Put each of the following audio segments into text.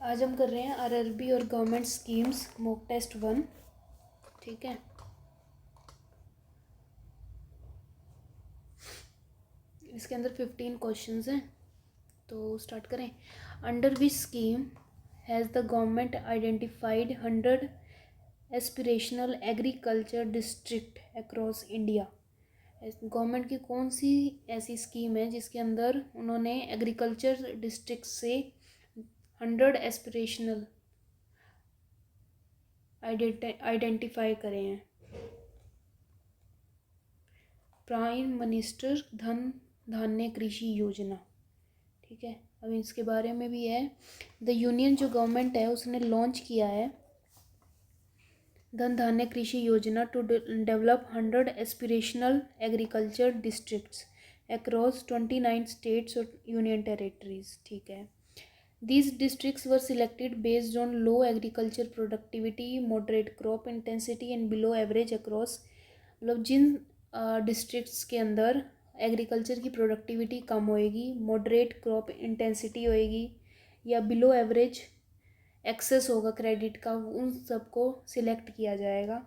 आज हम कर रहे हैं आरआरबी और गवर्नमेंट स्कीम्स मॉक टेस्ट 1। ठीक है, इसके अंदर 15 क्वेश्चंस हैं, तो स्टार्ट करें। Under which scheme has the government identified 100 aspirational agriculture district across India. Government की कौन सी ऐसी स्कीम है जिसके अंदर उन्होंने एग्रीकल्चर डिस्ट्रिक्ट से 100 एस्पिरेशनल आइडेंटिफाई करे हैं। प्राइम मिनिस्टर धन धान्य कृषि योजना। ठीक है, अब इसके बारे में भी है। द यूनियन जो गवर्नमेंट है उसने लॉन्च किया है धन Dhanya Krishi Yojana to develop 100 aspirational agriculture districts across 29 states और यूनियन टेरेटरीज। ठीक है, these districts were selected based on low agriculture productivity, moderate crop intensity and below average across। मतलब जिन डिस्ट्रिक्ट्स के अंदर एग्रीकल्चर की प्रोडक्टिविटी कम होएगी, मॉडरेट क्रॉप इंटेंसिटी होएगी या बिलो एवरेज एक्सेस होगा क्रेडिट का, उन सबको सिलेक्ट किया जाएगा।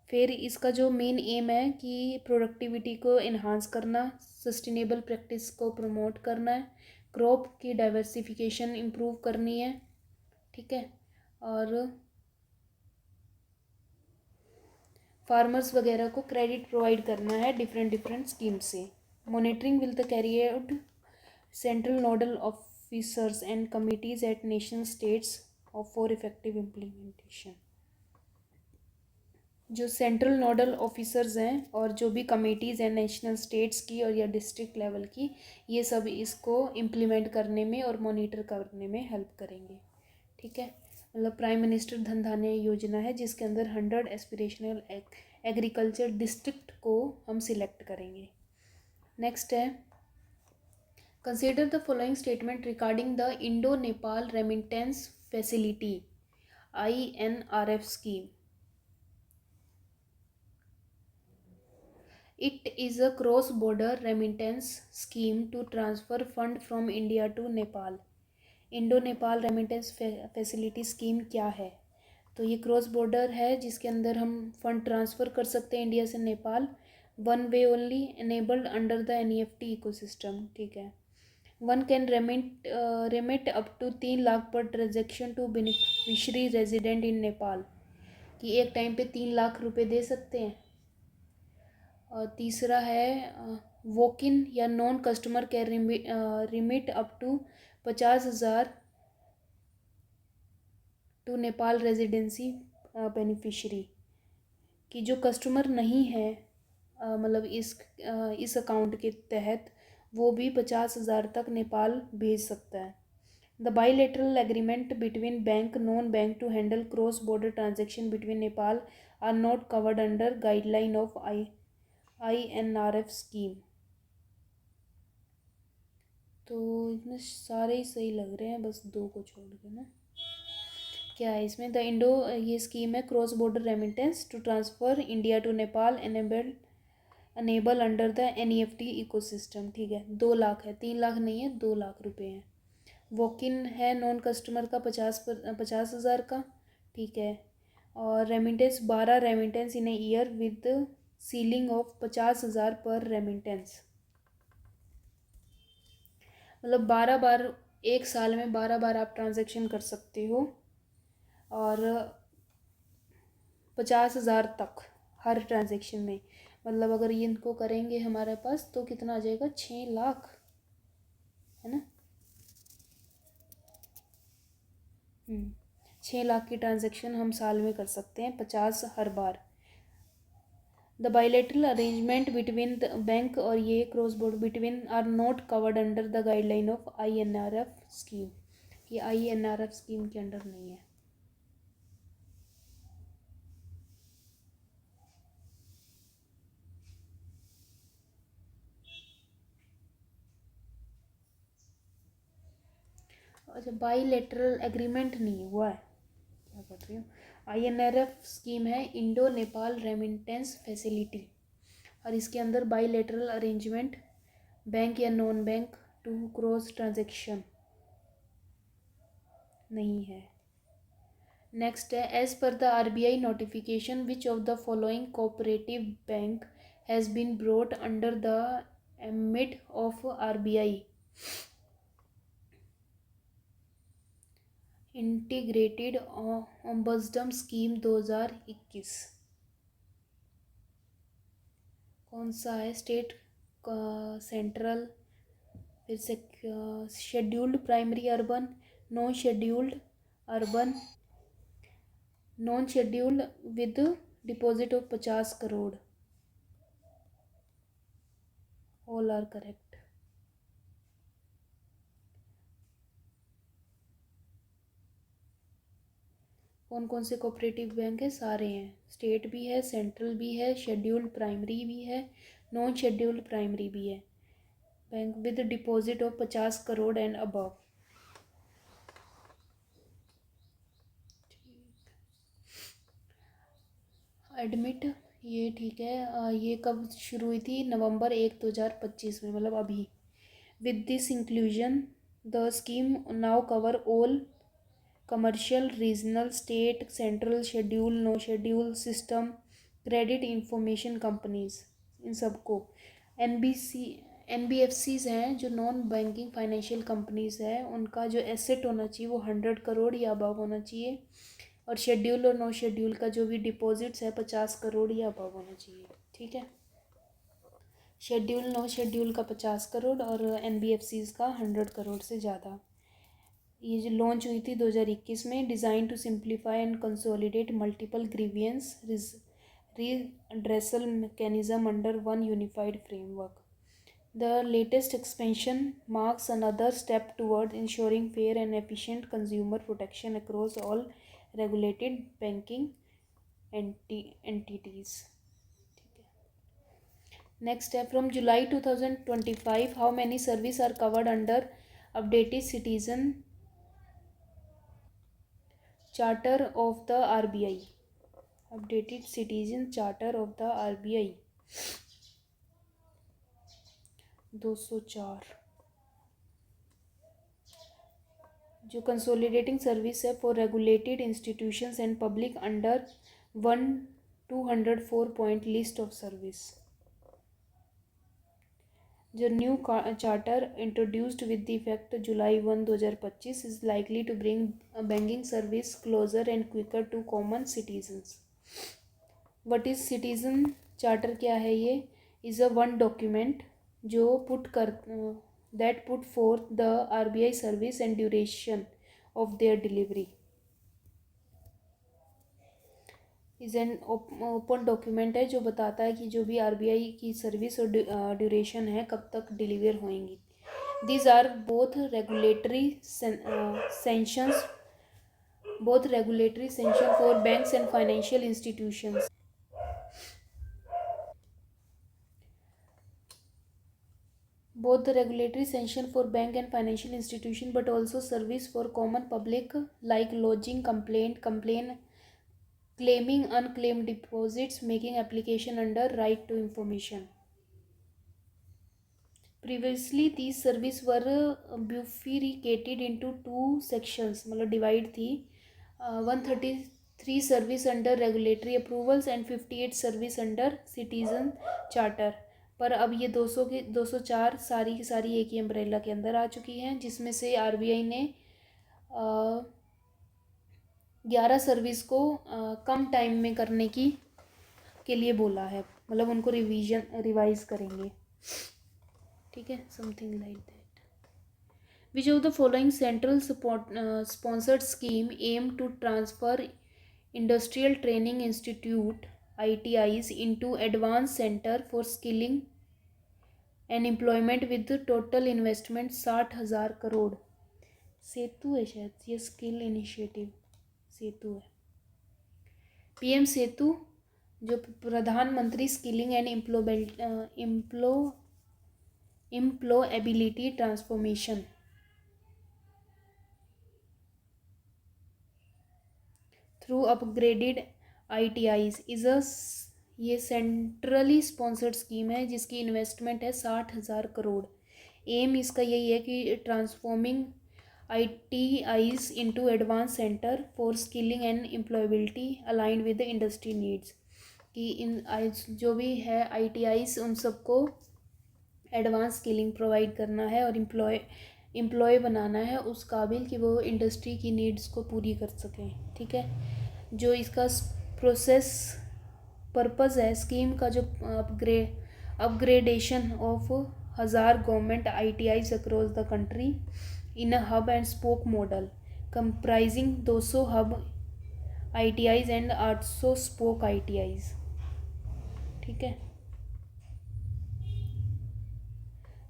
फिर इसका जो मेन एम है कि प्रोडक्टिविटी को इन्हांस करना, सस्टेनेबल प्रैक्टिस को प्रमोट करना है, क्रॉप की डाइवर्सिफिकेशन इम्प्रूव करनी है। ठीक है, और फार्मर्स वगैरह को क्रेडिट प्रोवाइड करना है डिफरेंट स्कीम से। Monitoring will the carry out central nodal officers and committees at national states for effective implementation. जो सेंट्रल नोडल ऑफिसर्स हैं और जो भी कमेटीज़ हैं नेशनल स्टेट्स की और या डिस्ट्रिक्ट लेवल की, ये सब इसको इम्प्लीमेंट करने में और मॉनिटर करने में हेल्प करेंगे। ठीक है, मतलब प्राइम मिनिस्टर धन धान्य योजना है जिसके अंदर 100 एस्पिरेशनल एग्रीकल्चर डिस्ट्रिक्ट को हम सिलेक्ट करेंगे। नेक्स्ट है, consider the following statement regarding the Indo Nepal remittance facility INRF scheme. It is a cross-border remittance scheme to transfer fund from India to Nepal. Indo Nepal remittance facility scheme क्या है? तो ये cross border है जिसके अंदर हम fund transfer कर सकते हैं इंडिया से Nepal, one way only, enabled under the NEFT ecosystem. ठीक है, one can remit up to 3 lakh per transaction to beneficiary resident in Nepal, कि एक टाइम पे 3 लाख रुपए दे सकते हैं। और तीसरा है वॉक इन या non customer can remit up to 50,000 to Nepal residency beneficiary, कि जो कस्टमर नहीं है मतलब इस अकाउंट के तहत वो भी 50,000 तक नेपाल भेज सकता है। The bilateral agreement between bank non bank to handle cross border transaction between Nepal are not covered under guideline of INRF scheme. तो इसमें सारे ही सही लग रहे हैं, बस 2 को छोड़ के ना। क्या है इसमें? द इंडो ये स्कीम है cross border remittance to transfer India to Nepal enable under the NEFT ecosystem. ठीक है, 2 लाख है, 3 लाख नहीं है, 2 लाख रुपए हैं। वॉक इन है नॉन कस्टमर का 50,000 का। ठीक है, और remittance 12 remittance in a year with ceiling of 50,000 पर रेमिटेंस। मतलब 12 बार एक साल में 12 बार आप ट्रांजैक्शन कर सकते हो और 50,000 तक हर ट्रांजैक्शन में। मतलब अगर ये इनको करेंगे हमारे पास तो कितना आ जाएगा? 6 लाख, है ना। 6 लाख की ट्रांजैक्शन हम साल में कर सकते हैं, 50 हर बार। The bilateral arrangement between the bank और ये cross border between are not covered under the guideline of INRF scheme. ये INRF स्कीम के अंडर नहीं है। अच्छा, बाईलेटरल एग्रीमेंट नहीं हुआ है, क्या कर रही हूँ। INRF स्कीम है इंडो नेपाल रेमिटेंस फैसिलिटी, और इसके अंदर बाईलेटरल अरेंजमेंट बैंक या non bank to cross transaction नहीं है। नेक्स्ट है, as per the RBI notification which of the following cooperative bank has been brought under the ambit of RBI integrated ombudsman scheme 2021? कौन सा है? State, central, फिर से scheduled primary urban, non scheduled urban, non scheduled with deposit of 50 crore. All are correct. कौन कौन से cooperative bank है? सारे हैं। स्टेट भी है, सेंट्रल भी है, शेड्यूल्ड प्राइमरी भी है, नॉन शेड्यूल्ड प्राइमरी भी है। Bank with deposit of 50 crore and above. Admit, ये ठीक है। ये कब शुरू हुई थी? नवंबर 1, 2025 में, मतलब अभी। With this inclusion the scheme now cover all commercial, regional, state, central, schedule, no schedule system credit information companies, इन सबको। NBFCs हैं जो नॉन बैंकिंग फाइनेंशियल कंपनीज है, उनका जो एसेट होना चाहिए वो 100 करोड़ या अबव होना चाहिए, और शेड्यूल और नो शेड्यूल का जो भी डिपॉजिट्स है 50 करोड़ या अबव होना चाहिए। ठीक है, शेड्यूल नो शेड्यूल का 50 करोड़ और NBFCs का 100 करोड़ से ज़्यादा। ये जो लॉन्च हुई थी 2021 में, design to simplify and consolidate multiple grievance redressal mechanism under one unified framework. The latest expansion marks another step toward ensuring fair and efficient consumer protection across all regulated banking entities. Next step, from July 2025, how many services are covered under updated citizen charter of the RBI? Updated citizen charter of the RBI 204। जो consolidating service है for regulated institutions and public under 204 point list of service. जो new charter introduced with the effect July 1, 2025 is likely to bring banking service closer and quicker to common citizens. What is citizen charter? क्या है ये? Is a one document जो that put forth the RBI service and duration of their delivery. Is an open document है जो बताता है कि जो भी RBI की सर्विस और ड्यूरेशन है कब तक डिलीवर होएंगी। These are both regulatory sanctions for banks and financial institutions. Both the regulatory sanction for bank and financial institution, but also service for common public like lodging complaint, claiming unclaimed deposits, making application under right to information. Previously these services were bifurcated into two sections, मतलब divide थी। 133 service under regulatory approvals and 58 service under citizen charter. पर अब ये 204 सारी की सारी एक ही umbrella के अंदर आ चुकी हैं, जिसमें से RBI ने 11 सर्विस को कम टाइम में करने के लिए बोला है, मतलब उनको रिवाइज करेंगे। ठीक है, something like that. Which of the following central sponsored scheme aim to transfer industrial training institute ITIs into advanced center for skilling and employment with total investment 60,000 crore? Setu है शायद, ये स्किल इनिशिएटिव सेतु है। PM सेतु जो प्रधानमंत्री skilling and employability transformation through upgraded ITIs is ये centrally sponsored scheme है जिसकी investment है 60,000 करोड़। एम इसका यही है कि transforming ITIs into advanced center for skilling and employability aligned with the industry needs, कि इन जो भी है ITIs उन सबको एडवांस स्किलिंग प्रोवाइड करना है और एम्प्लॉय बनाना है उस काबिल कि वो इंडस्ट्री की नीड्स को पूरी कर सकें। ठीक है, जो इसका प्रोसेस पर्पज़ है स्कीम का, जो upgradation of 1000 government ITIs across the country in a hub and spoke model comprising 200 hub ITIs and 800 spoke ITIs। ठीक है,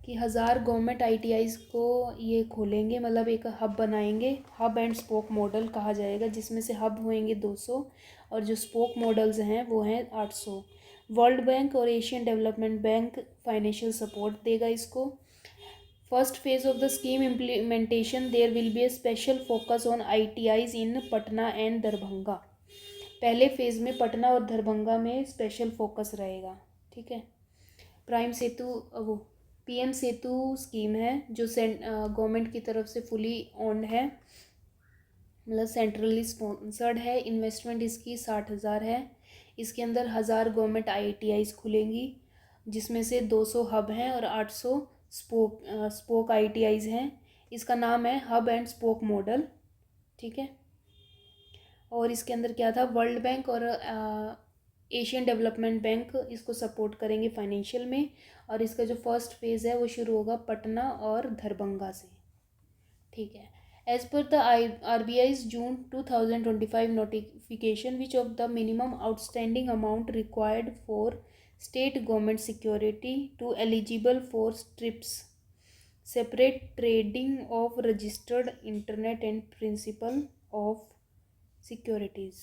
कि 1000 गवर्नमेंट ITIs को ये खोलेंगे, मतलब एक हब बनाएंगे, हब एंड स्पोक मॉडल कहा जाएगा, जिसमें से हब होंगे 200 और जो स्पोक मॉडल्स हैं वो हैं 800। वर्ल्ड बैंक और Asian development bank financial support देगा इसको। First phase of the scheme implementation there will be a special focus on ITIs in Patna and Darbhanga. पहले फेज में पटना और दरभंगा में स्पेशल फोकस रहेगा। ठीक है, प्राइम सेतु वो PM सेतु स्कीम है जो गवर्नमेंट की तरफ से फुली ओन्ड है, मतलब सेंट्रली स्पॉन्सर्ड है। इन्वेस्टमेंट इसकी 60,000 है। इसके अंदर 1000 गवर्नमेंट ITIs खुलेंगी, जिसमें से 200 हब हैं और 800 स्पोक ITIs हैं। इसका नाम है हब एंड स्पोक मॉडल। ठीक है, और इसके अंदर क्या था, वर्ल्ड बैंक और एशियन डेवलपमेंट बैंक इसको सपोर्ट करेंगे फाइनेंशियल में। और इसका जो फर्स्ट फेज़ है वो शुरू होगा पटना और दरभंगा से। ठीक है, as per the RBI's June 2025 notification, which of the minimum outstanding amount required for state government security to eligible for STRIPS, separate trading of registered internet and principal of securities,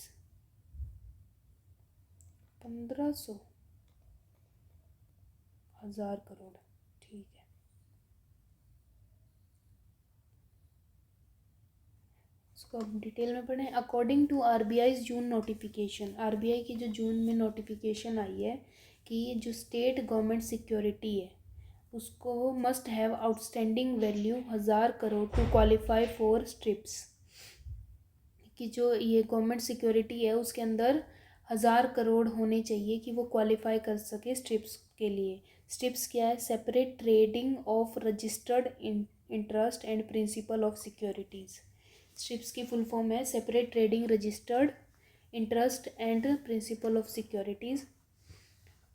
1500 1000 crore. ठीक है, इसको अब डिटेल में पढ़ें। According to RBI's June notification, RBI की जो जून में notification आई है कि जो स्टेट गवर्नमेंट सिक्योरिटी है उसको must have outstanding value 1000 crore to qualify for strips, कि जो ये गवर्नमेंट सिक्योरिटी है उसके अंदर 1000 करोड़ होने चाहिए कि वो क्वालिफाई कर सके स्ट्रिप्स के लिए। स्ट्रिप्स क्या है, separate trading of registered interest and principal of securities. Strips की फुल फॉर्म है separate trading registered interest and principal of securities.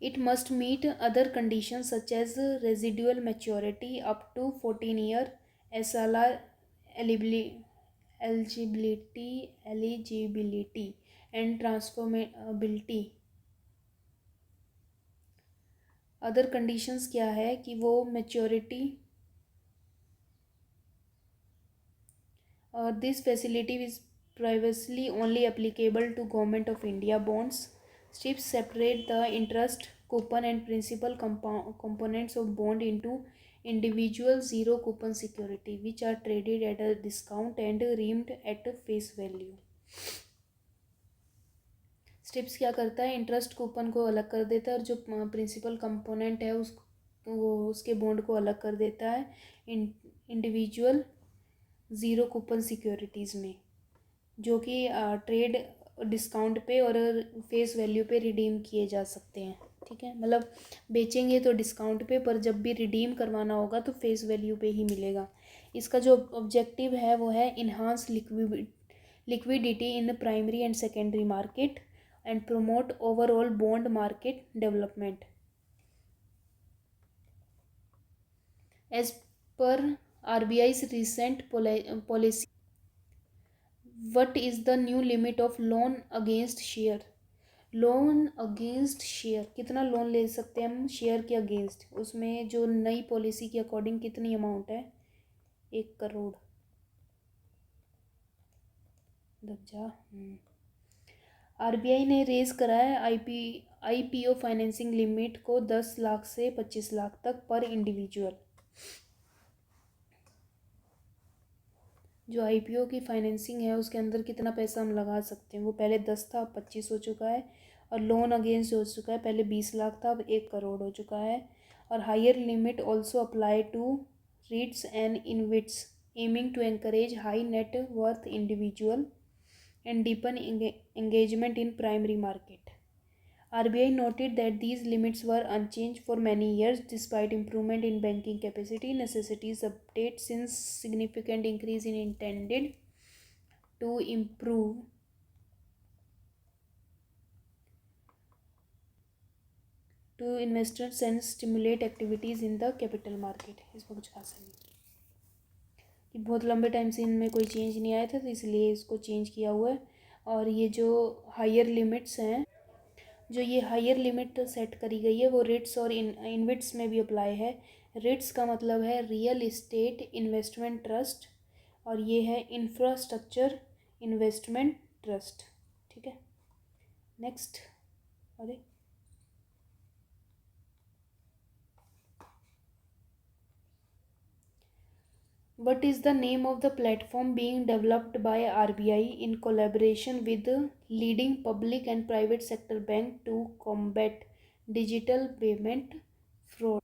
It must meet other condition such as residual maturity up to 14 year, SLR eligibility and transferability। Other conditions क्या है कि वो maturity और this facility is presently only applicable to government of India bonds. Strips separate the interest coupon and principal components of bond into individual zero coupon security which are traded at a discount and redeemed at face value। Strips क्या करता है, interest coupon को अलग कर देता है और जो प्रिंसिपल कंपोनेंट है उसके बॉन्ड को अलग कर देता है इंडिविजुअल ज़ीरो कूपन सिक्योरिटीज़ में, जो कि ट्रेड डिस्काउंट पे और फेस वैल्यू पे रिडीम किए जा सकते हैं। ठीक है, मतलब बेचेंगे तो डिस्काउंट पे, पर जब भी रिडीम करवाना होगा तो फेस वैल्यू पे ही मिलेगा। इसका जो ऑब्जेक्टिव है वो है enhance liquidity in primary and secondary market and promote overall bond market development. As per RBI's recent policy, what is the new limit of loan against share? Loan against share, कितना loan ले सकते हैं हम share के against, उसमें जो नई policy के अकॉर्डिंग कितनी अमाउंट है, 1 करोड़। RBI ने रेज करा है IPO फाइनेंसिंग लिमिट को 10 लाख से 25 लाख तक पर इंडिविजुअल। जो IPO की फाइनेंसिंग है उसके अंदर कितना पैसा हम लगा सकते हैं, वो पहले 10 था अब 25 हो चुका है, और लोन अगेंस्ट हो चुका है, पहले 20 लाख था अब 1 करोड़ हो चुका है। और higher limit also apply to REITs and InvITs aiming to encourage high net worth individual and deepen engagement in primary market. RBI noted that these limits were unchanged for many years despite improvement in banking capacity. Necessities update since significant increase in intended to improve to investors and stimulate activities in the capital market. इसमें कुछ खास नहीं कि बहुत लंबे time से इनमें कोई चेंज नहीं आया था, तो इसलिए इसको चेंज किया हुआ है। और ये जो हायर लिमिट्स हैं, जो ये हायर लिमिट सेट करी गई है वो रिट्स और इनविट्स में भी अप्लाई है। रिट्स का मतलब है रियल इस्टेट इन्वेस्टमेंट ट्रस्ट, और ये है इंफ्रास्ट्रक्चर इन्वेस्टमेंट ट्रस्ट। ठीक है, नेक्स्ट। अरे what is the name of the platform being developed by RBI in collaboration with leading public and private sector bank to combat digital payment fraud?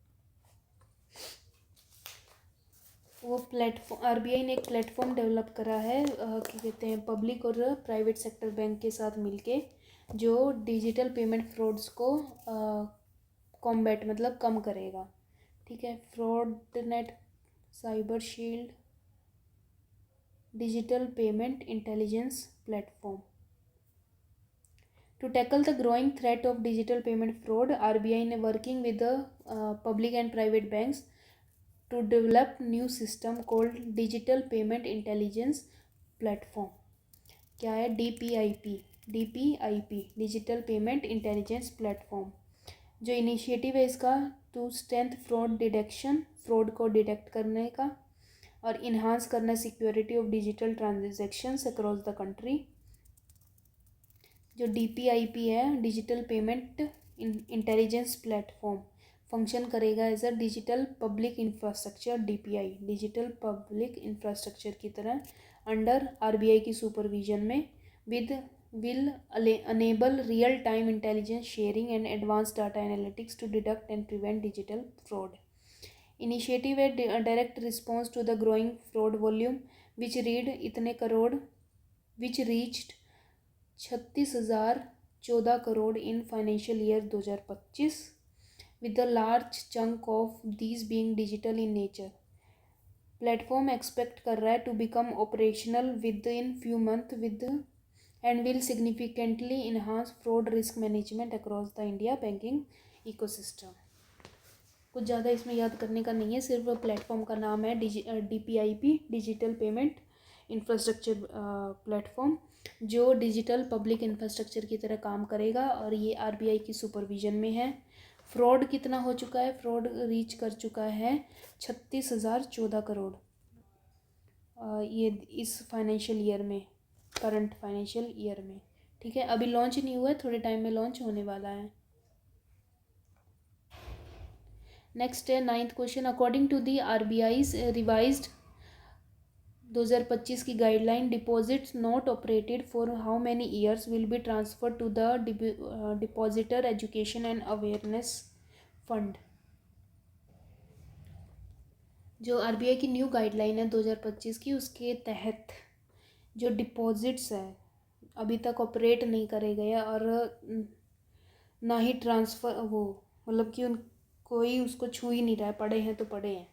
वो platform RBI ने एक platform develop करा है, क्या कहते हैं, पब्लिक और प्राइवेट सेक्टर बैंक के साथ मिलके, जो डिजिटल पेमेंट फ्रॉड्स को कॉम्बैट मतलब कम करेगा। ठीक है, fraud net, cyber shield, digital payment intelligence platform. To tackle the growing threat of digital payment fraud, RBI is working with the public and private banks to develop new system called Digital Payment Intelligence Platform. क्या है? DPIP digital payment intelligence platform. जो initiative है इसका to strength fraud detection, fraud को detect करने का, और enhance करना security of digital transactions across the country. जो DPIP है, digital payment intelligence platform, function करेगा as a digital public infrastructure, DPI digital public infrastructure की तरह, अंडर RBI की सुपरविजन में, will enable real time intelligence sharing and advance data analytics to detect and prevent digital fraud. Initiative है direct response to the growing fraud volume which reached 36,014 crore in financial year 2025, with the large chunk of these being digital in nature. Platform expect कर रहा है to become operational within few month and will significantly enhance fraud risk management across the India banking ecosystem. कुछ ज़्यादा इसमें याद करने का नहीं है, सिर्फ प्लेटफॉर्म का नाम है DPIP digital payment infrastructure platform, जो डिजिटल पब्लिक इंफ्रास्ट्रक्चर की तरह काम करेगा, और ये RBI की सुपरविजन में है। फ्रॉड कितना हो चुका है? फ्रॉड रीच कर चुका है 36,014 करोड़ ये इस फाइनेंशियल ईयर में, करंट फाइनेंशियल ईयर में। ठीक है, अभी लॉन्च नहीं हुआ है, थोड़े टाइम में लॉन्च होने वाला है। नेक्स्ट है 9th question, according to the RBI's revised 2025 की guideline, deposits not operated for how many years will be transfer to the depositor education and awareness fund. जो RBI की न्यू गाइडलाइन है 2025 की, उसके तहत जो डिपॉजिट्स है अभी तक ऑपरेट नहीं करे गए, और ना ही ट्रांसफ़र, वो मतलब कि कोई उसको छू ही नहीं रहा है, पड़े हैं तो पड़े हैं।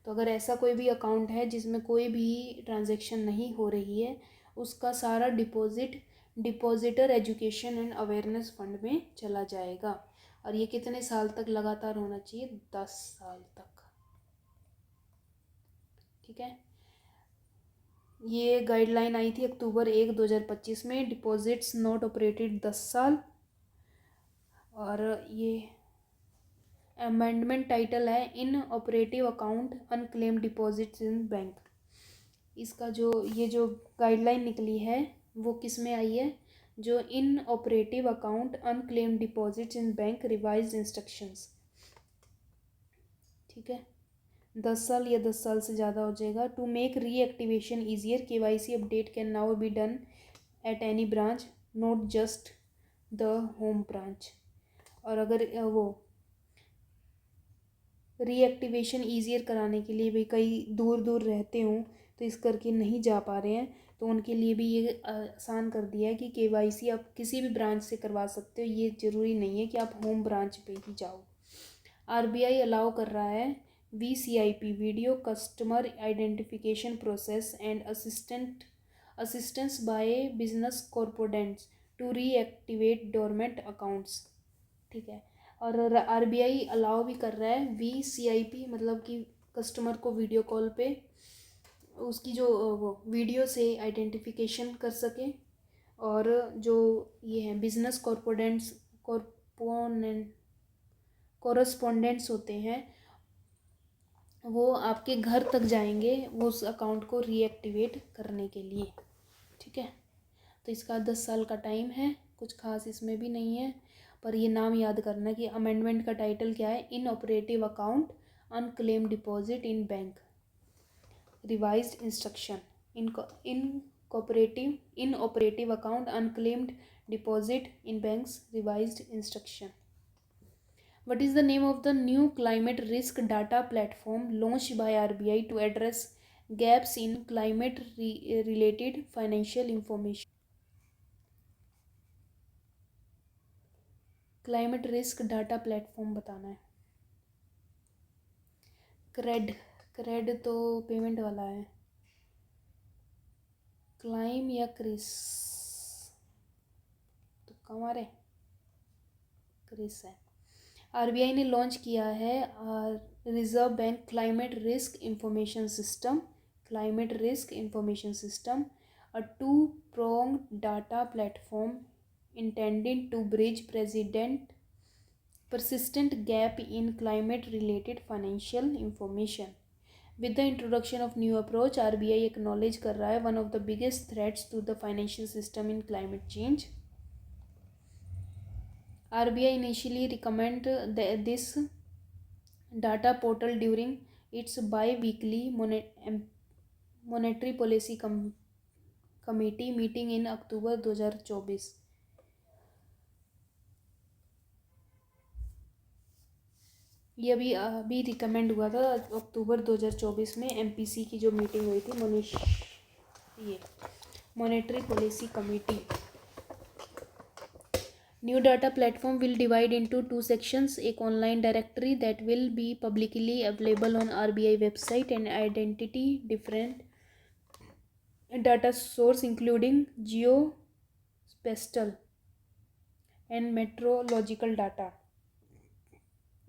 तो अगर ऐसा कोई भी अकाउंट है जिसमें कोई भी ट्रांजैक्शन नहीं हो रही है, उसका सारा deposit depositor education and awareness fund में चला जाएगा। और ये कितने साल तक लगातार होना चाहिए? 10 साल तक। ठीक है, ये गाइडलाइन आई थी अक्टूबर 1, 2025 में। डिपॉजिट्स नॉट ऑपरेटेड 10 साल, और ये अमेंडमेंट टाइटल है inoperative account unclaim deposits in bank. इसका जो गाइडलाइन निकली है वो किस में आई है? जो inoperative account unclaim deposits in bank revised instructions. ठीक है, 10 साल या 10 साल से ज़्यादा हो जाएगा। To make reactivation easier, KYC update can now be done at any branch, not just the home branch. और अगर वो रीएक्टिवेशन ईजियर कराने के लिए भी कई दूर दूर रहते हों तो इस करके नहीं जा पा रहे हैं, तो उनके लिए भी ये आसान कर दिया है कि केवाईसी आप किसी भी ब्रांच से करवा सकते हो, ये ज़रूरी नहीं है कि आप होम ब्रांच पे ही जाओ। आरबीआई अलाउ कर रहा है VCIP, video customer identification process and assistance by business corporates to reactivate dormant accounts. ठीक है, और आरबीआई अलाउ भी कर रहा है वीसीआईपी, मतलब कि कस्टमर को वीडियो कॉल पे उसकी जो वो वीडियो से आइडेंटिफिकेशन कर सके, और जो ये है बिजनेस कॉरस्पॉन्डेंट्स होते हैं वो आपके घर तक जाएंगे वो उस अकाउंट को रीएक्टिवेट करने के लिए। ठीक है, तो इसका 10 साल का टाइम है, कुछ खास इसमें भी नहीं है, पर ये नाम याद करना कि अमेंडमेंट का टाइटल क्या है, inoperative account unclaim deposit in bank revised instruction. Inoperative account unclaimed deposit in banks revised instruction. What is the name of the new climate risk data platform launched by RBI to address gaps in climate related financial information? Climate risk data platform बताना है। Crate तो payment वाला है, climb या Chris, तो हमारे Chris है। RBI ने लॉन्च किया है reserve bank climate risk information system, a two prong data platform intended to bridge persistent gap in climate related financial information. With the introduction of new approach, RBI acknowledge कर रहा है one of the biggest threats to the financial system in climate change. RBI initially recommended this data portal during its bi-weekly monetary policy committee meeting in अक्टूबर 2024। ये अभी recommend हुआ था अक्टूबर 2024 में, MPC की जो मीटिंग हुई थी monetary policy committee. New data platform will divide into 2 sections, एक online directory that will be publicly available on RBI website and identity different data source including geo spatial and meteorological data.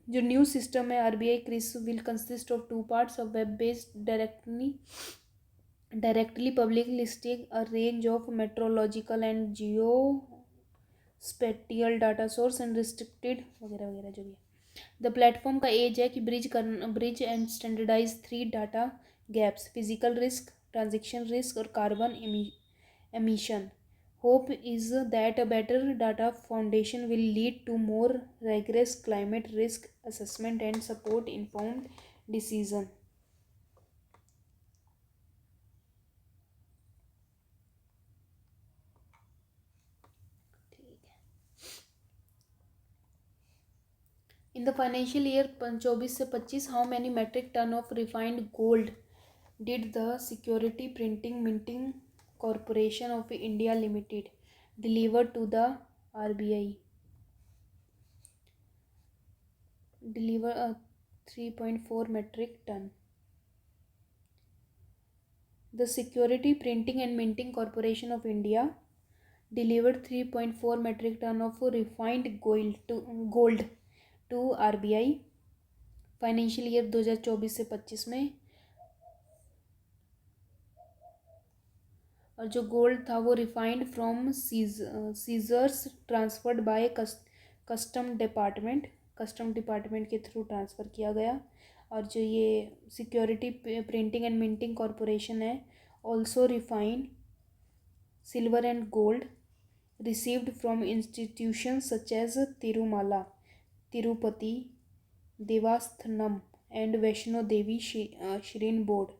जो new system है RBI CRIS will consist of 2 parts, a web based directly public listing a range of meteorological and geo spatial data source and restricted वगैरह वगैरह जो भी है। The platform का एज है कि bridge and standardize 3 data gaps, physical risk, transaction risk और carbon emission. Hope is that a better data foundation will lead to more rigorous climate risk assessment and support informed decision. In the financial year 24 से 25, how many metric ton of refined gold did the Security Printing Minting Corporation of India Limited deliver to the RBI? Deliver a 3.4 metric ton. The Security Printing and Minting Corporation of India delivered 3.4 metric ton of refined gold to RBI financial year 2024 से 25 में। और जो gold था वो refined from seizures transferred by custom department के through transfer किया गया। और जो ये security printing and minting corporation है also refined silver and gold received from institutions such as Tirumala, Tirupati, Devasthanam and Vaishno Devi shrine board.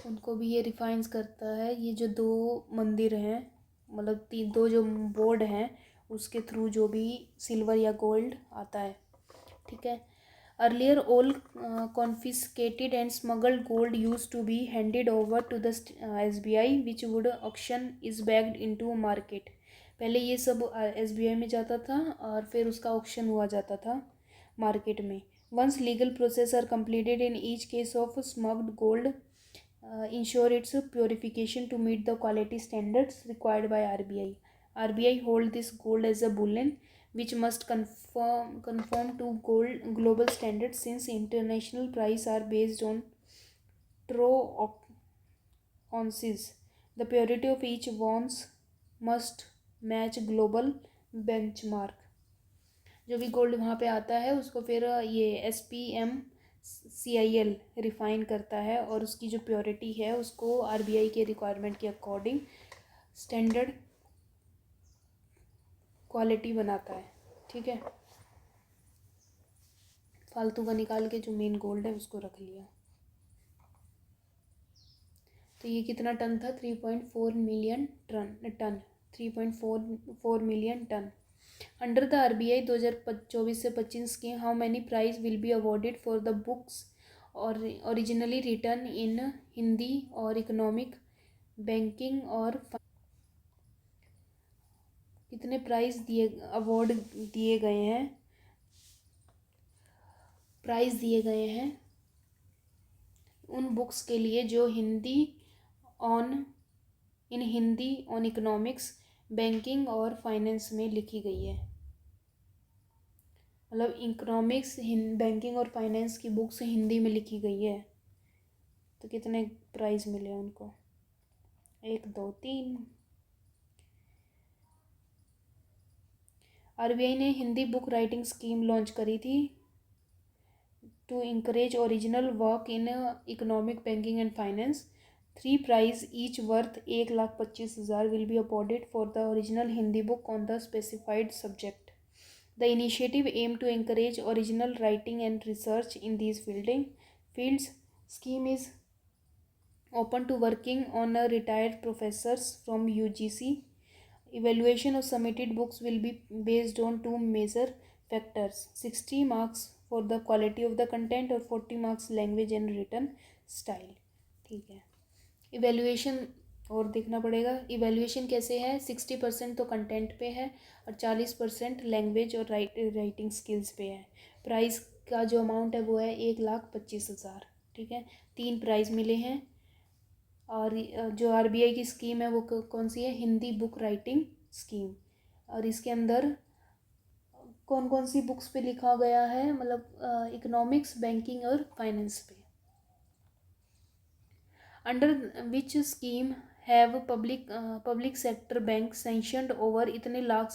उनको भी ये रिफाइंस करता है। ये जो 2 मंदिर हैं, मतलब 2 जो बोर्ड हैं उसके थ्रू जो भी सिल्वर या गोल्ड आता है। ठीक है, Earlier, all confiscated and smuggled gold used to be handed over to the SBI, which would auction is bagged into a market. पहले ये सब SBI में जाता था और फिर उसका ऑक्शन हुआ जाता था मार्केट में. Once legal process are completed in each case of smuggled gold, ensure its purification to meet the quality standards required by RBI. RBI hold this gold as a bullion which must conform to global standards since international prices are based on troy ounces. The purity of each ounce must match global benchmark. जो भी gold वहाँ पे आता है उसको फिर ये SPMCIL refine करता है और उसकी जो प्योरिटी है उसको RBI के रिक्वायरमेंट के अकॉर्डिंग स्टैंडर्ड क्वालिटी बनाता है. ठीक है, फालतू का निकाल के जो मेन गोल्ड है उसको रख लिया. तो ये कितना टन था? 3.4 million ton 3.44 million ton. Under the RBI 2024 से 25 scheme, how many prize will be awarded for the books और ओरिजिनली रिटर्न इन हिंदी और इकोनॉमिक बैंकिंग और कितने प्राइज दिए अवार्ड दिए गए हैं, प्राइज दिए गए हैं उन बुक्स के लिए जो हिंदी ऑन इकोनॉमिक्स बैंकिंग और फाइनेंस में लिखी गई है. मतलब इकोनॉमिक्स बैंकिंग और फाइनेंस की बुक्स हिंदी में लिखी गई है. तो कितने प्राइज मिले उनको? 1 2 3. RBI ने Hindi book writing scheme launch करी थी to encourage original work in economic banking and finance. 3 prize each worth 1,25,000 will be awarded for the original Hindi book on the specified subject. The initiative aimed to encourage original writing and research in these fields. Scheme is open to working on retired professors from UGC. Evaluation of submitted books will be based on 2 major factors: 60 marks for the quality of the content और 40 marks language and written style. ठीक है, evaluation और देखना पड़ेगा. Evaluation कैसे है? 60% तो content पे है और 40% लैंग्वेज और राइटिंग स्किल्स पे है. प्राइस का जो अमाउंट है वो है 1,25,000. ठीक है, 3 प्राइज़ मिले हैं. और जो RBI की स्कीम है वो कौन सी है? Hindi book writing scheme. और इसके अंदर कौन कौन सी बुक्स पे लिखा गया है? मतलब इकोनॉमिक्स बैंकिंग और फाइनेंस पे. Under which scheme have public sector bank sanctioned over इतने लाख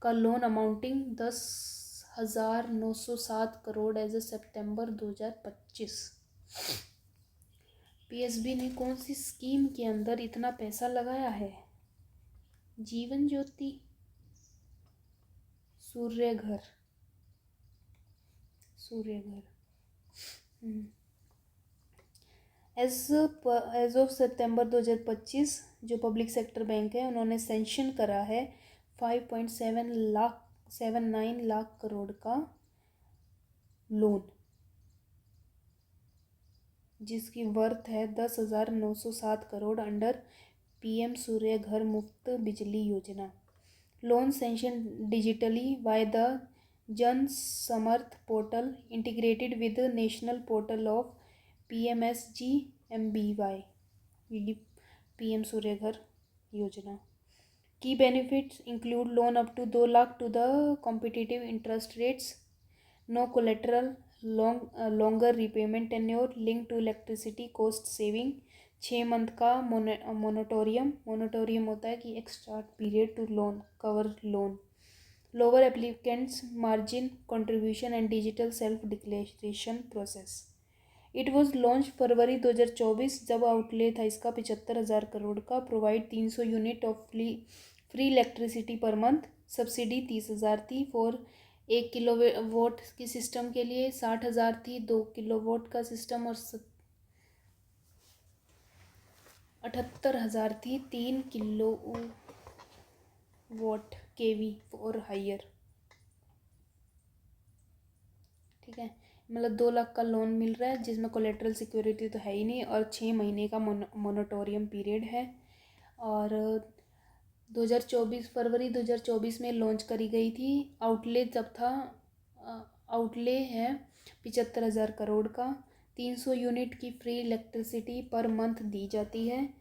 का loan amounting 10,907 crore as a September 2025. PSB ने कौन सी स्कीम के अंदर इतना पैसा लगाया है? जीवन ज्योति, सूर्यघर. एज ऑफ सितंबर 2025 जो पब्लिक सेक्टर बैंक है उन्होंने सेंशन करा है 5.79 लाख करोड़ का लोन जिसकी वर्थ है 10,907 करोड़ अंडर PM सूर्य घर Muft Bijli Yojana. Loan sanction digitally by the Jan Samarth portal integrated with national portal of PMSGMBY PM Surya Ghar Yojana. Key benefits include loan up to 2 lakh to the competitive interest rates, no collateral, longer repayment tenure link to electricity cost saving, 6 month का moratorium होता है कि extra period to loan cover loan, lower applicants margin contribution and digital self declaration process. It was launch फरवरी 2024 जब outlay था इसका 75,000 करोड़ का. Provide 300 unit of free electricity per month. Subsidy 30,000 थी for 1 kilowatt की सिस्टम के लिए, 60,000 थी 2 किलोवाट का सिस्टम और 78,000 थी 3 किलोवाट KV और हायर. ठीक है, मतलब 2 लाख का लोन मिल रहा है जिसमें कोलेट्रल सिक्योरिटी तो है ही नहीं, और 6 महीने का मोनेटोरियम पीरियड है। और 2024 फरवरी 2024 में लॉन्च करी गई थी। आउटले जब था, आउटले है 75,000 करोड़ का। 300 यूनिट की फ्री इलेक्ट्रिसिटी पर मंथ दी जाती है।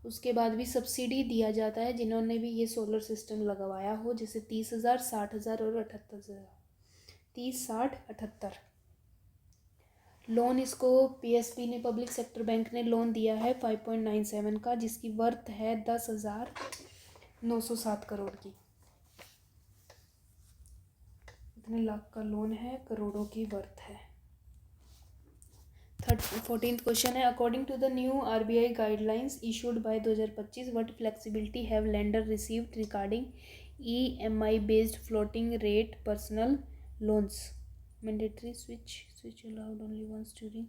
उसके बाद भी सब्सिडी दिया जाता है जिन्होंने भी ये सोलर सिस्टम लगवाया हो, जैसे 30,000, 60,000 और 78,000। 30, 60, 78 लोन इसको पीएसबी ने, पब्लिक सेक्टर बैंक ने लोन दिया है 5.97 का, जिसकी वर्थ है 10,907 करोड़ की। इतने लाख का लोन है, करोड़ों की वर्थ है। 14th क्वेश्चन है, according to the new RBI guidelines issued by 2025 what flexibility have lender received regarding EMI based floating rate personal loans? Mandatory switch allowed only once during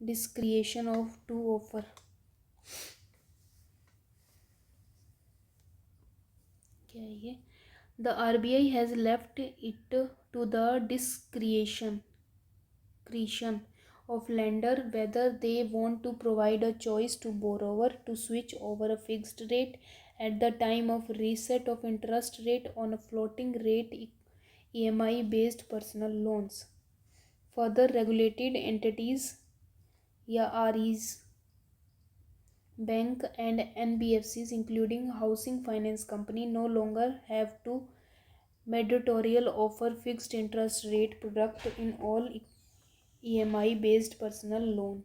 discretion of to offer। क्या है ये? The RBI has left it to the discretion of lender whether they want to provide a choice to borrower to switch over a fixed rate at the time of reset of interest rate on a floating rate EMI based personal loans। Further, regulated entities या REs, bank and NBFCs including housing finance company no longer have to mandatorily offer fixed interest rate product in all EMI based personal loan।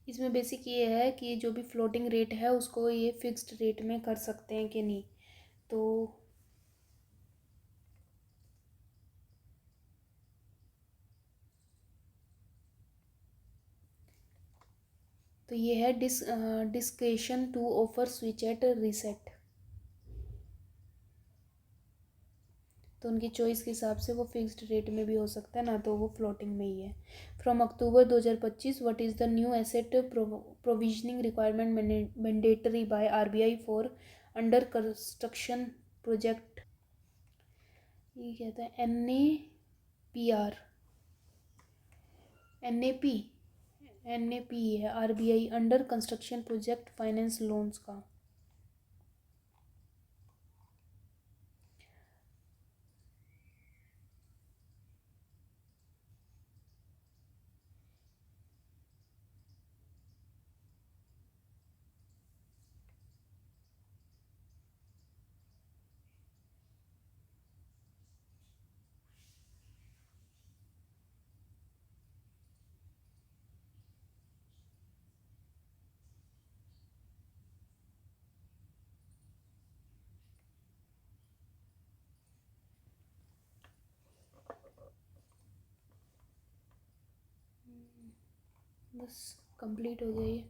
इसमें basic ये है कि जो भी floating rate है उसको ये फिक्स्ड रेट में कर सकते हैं कि नहीं। तो ये है discretion to offer switch at reset. तो उनकी चॉइस के हिसाब से वो फिक्स्ड रेट में भी हो सकता है, ना तो वो फ्लोटिंग में ही है। From October 2025 what is the new asset provisioning requirement mandatory by RBI for under construction project? ये कहता है NAPR, NAP है RBI under construction project finance loans का। बस कंप्लीट हो गया ये।